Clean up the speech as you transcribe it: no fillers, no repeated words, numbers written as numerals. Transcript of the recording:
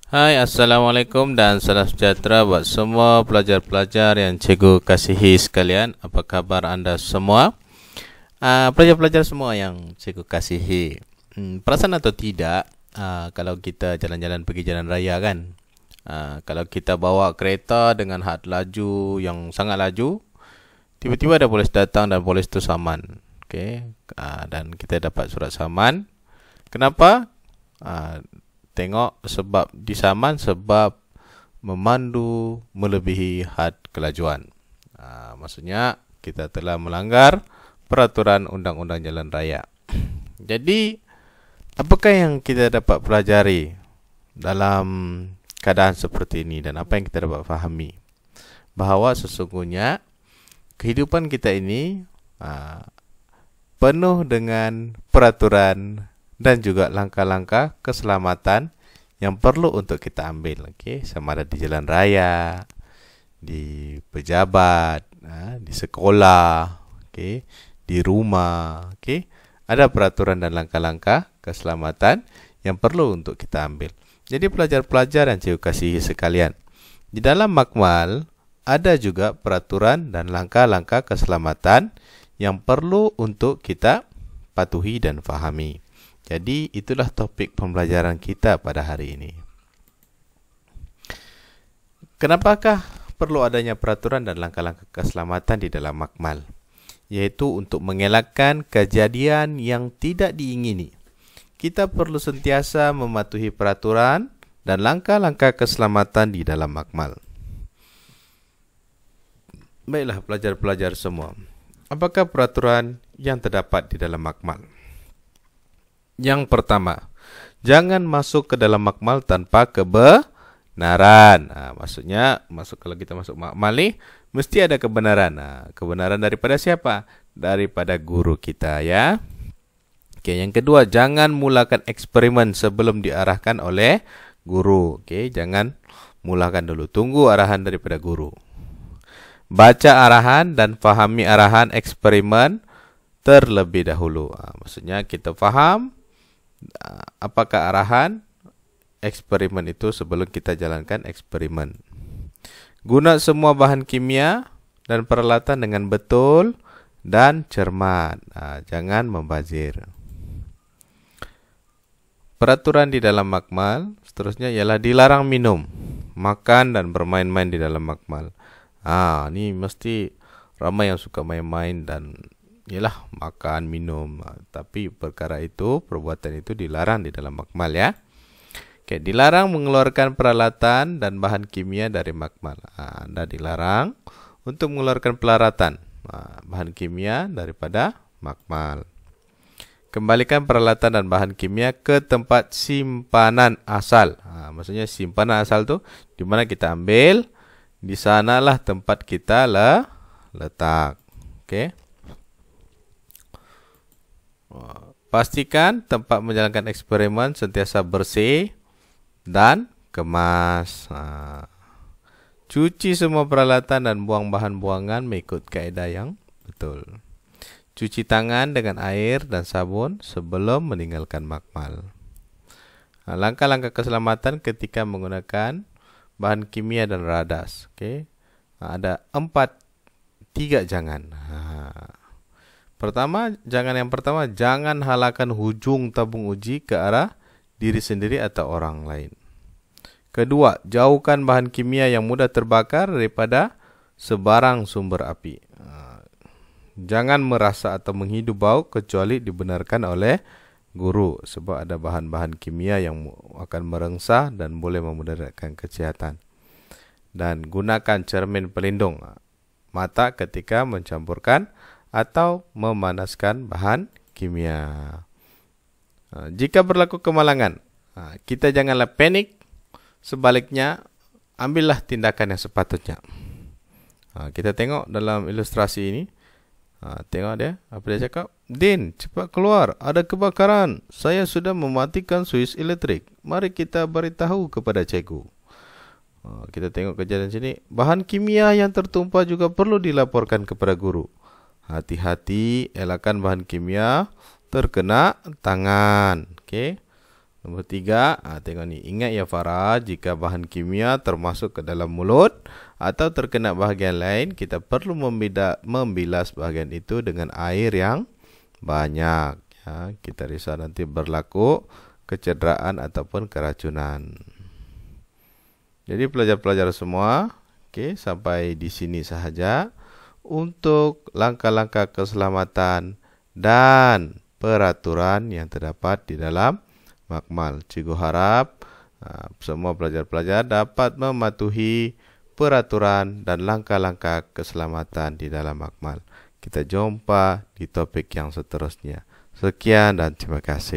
Hai, Assalamualaikum dan salam sejahtera buat semua pelajar-pelajar yang cikgu kasihi sekalian. Apa khabar anda semua? Pelajar-pelajar semua yang cikgu kasihi, perasan atau tidak, kalau kita jalan-jalan pergi jalan raya kan, kalau kita bawa kereta dengan had laju yang sangat laju, tiba-tiba ada polis datang dan polis itu saman. Dan kita dapat surat saman. Kenapa? Tengok sebab disaman sebab memandu melebihi had kelajuan. Maksudnya kita telah melanggar peraturan undang-undang jalan raya. Jadi, apakah yang kita dapat pelajari dalam keadaan seperti ini dan apa yang kita dapat fahami? Bahawa sesungguhnya kehidupan kita ini penuh dengan peraturan dan juga langkah-langkah keselamatan yang perlu untuk kita ambil. Sama ada di jalan raya, di pejabat, di sekolah, di rumah. Ada peraturan dan langkah-langkah keselamatan yang perlu untuk kita ambil. Jadi pelajar-pelajar yang cikgu kasihi sekalian, di dalam makmal ada juga peraturan dan langkah-langkah keselamatan yang perlu untuk kita patuhi dan fahami. Jadi itulah topik pembelajaran kita pada hari ini. Kenapakah perlu adanya peraturan dan langkah-langkah keselamatan di dalam makmal? Yaitu untuk mengelakkan kejadian yang tidak diingini. Kita perlu sentiasa mematuhi peraturan dan langkah-langkah keselamatan di dalam makmal. Baiklah pelajar-pelajar semua, apakah peraturan yang terdapat di dalam makmal? Yang pertama, jangan masuk ke dalam makmal tanpa kebenaran. Maksudnya, kalau kita masuk makmal ni, mesti ada kebenaran. Kebenaran daripada siapa? Daripada guru kita, ya. Yang kedua, jangan mulakan eksperimen sebelum diarahkan oleh guru. Jangan mulakan dulu. Tunggu arahan daripada guru. Baca arahan dan fahami arahan eksperimen terlebih dahulu. Maksudnya kita faham apakah arahan eksperimen itu sebelum kita jalankan eksperimen. Guna semua bahan kimia dan peralatan dengan betul dan cermat. Jangan membazir. Peraturan di dalam makmal seterusnya ialah dilarang minum, makan dan bermain-main di dalam makmal. Ni mesti ramai yang suka main-main dan ialah makan, minum. Tapi perkara itu, perbuatan itu dilarang di dalam makmal, ya. Dilarang mengeluarkan peralatan dan bahan kimia dari makmal. Anda dilarang untuk mengeluarkan peralatan, bahan kimia daripada makmal. Kembalikan peralatan dan bahan kimia ke tempat simpanan asal. Maksudnya simpanan asal tu di mana kita ambil, di sanalah tempat kita letak. Pastikan tempat menjalankan eksperimen sentiasa bersih dan kemas. Cuci semua peralatan dan buang bahan buangan mengikut kaedah yang betul. Cuci tangan dengan air dan sabun sebelum meninggalkan makmal. Langkah-langkah keselamatan ketika menggunakan bahan kimia dan radas. Ada 3 jangan. Yang pertama, jangan halakan hujung tabung uji ke arah diri sendiri atau orang lain. Kedua, jauhkan bahan kimia yang mudah terbakar daripada sebarang sumber api. Jangan merasa atau menghidu bau kecuali dibenarkan oleh guru, sebab ada bahan-bahan kimia yang akan merengsah dan boleh memudaratkan kesihatan. Dan gunakan cermin pelindung mata ketika mencampurkan atau memanaskan bahan kimia. Jika berlaku kemalangan, kita janganlah panik. Sebaliknya, ambillah tindakan yang sepatutnya. Kita tengok dalam ilustrasi ini. Tengok dia, apa dia cakap? Din, cepat keluar, ada kebakaran. Saya sudah mematikan suis elektrik. Mari kita beritahu kepada cikgu. Kita tengok kejadian sini. Bahan kimia yang tertumpah juga perlu dilaporkan kepada guru. Hati-hati, elakkan bahan kimia terkena tangan. Nombor 3, tengok ni. Ingat ya Farah, jika bahan kimia termasuk ke dalam mulut atau terkena bahagian lain, kita perlu membilas bahagian itu dengan air yang banyak. Ya, kita risau nanti berlaku kecederaan ataupun keracunan. Jadi pelajar-pelajar semua, sampai di sini sahaja untuk langkah-langkah keselamatan dan peraturan yang terdapat di dalam makmal. Cikgu harap semua pelajar-pelajar dapat mematuhi peraturan dan langkah-langkah keselamatan di dalam makmal. Kita jumpa di topik yang seterusnya. Sekian dan terima kasih.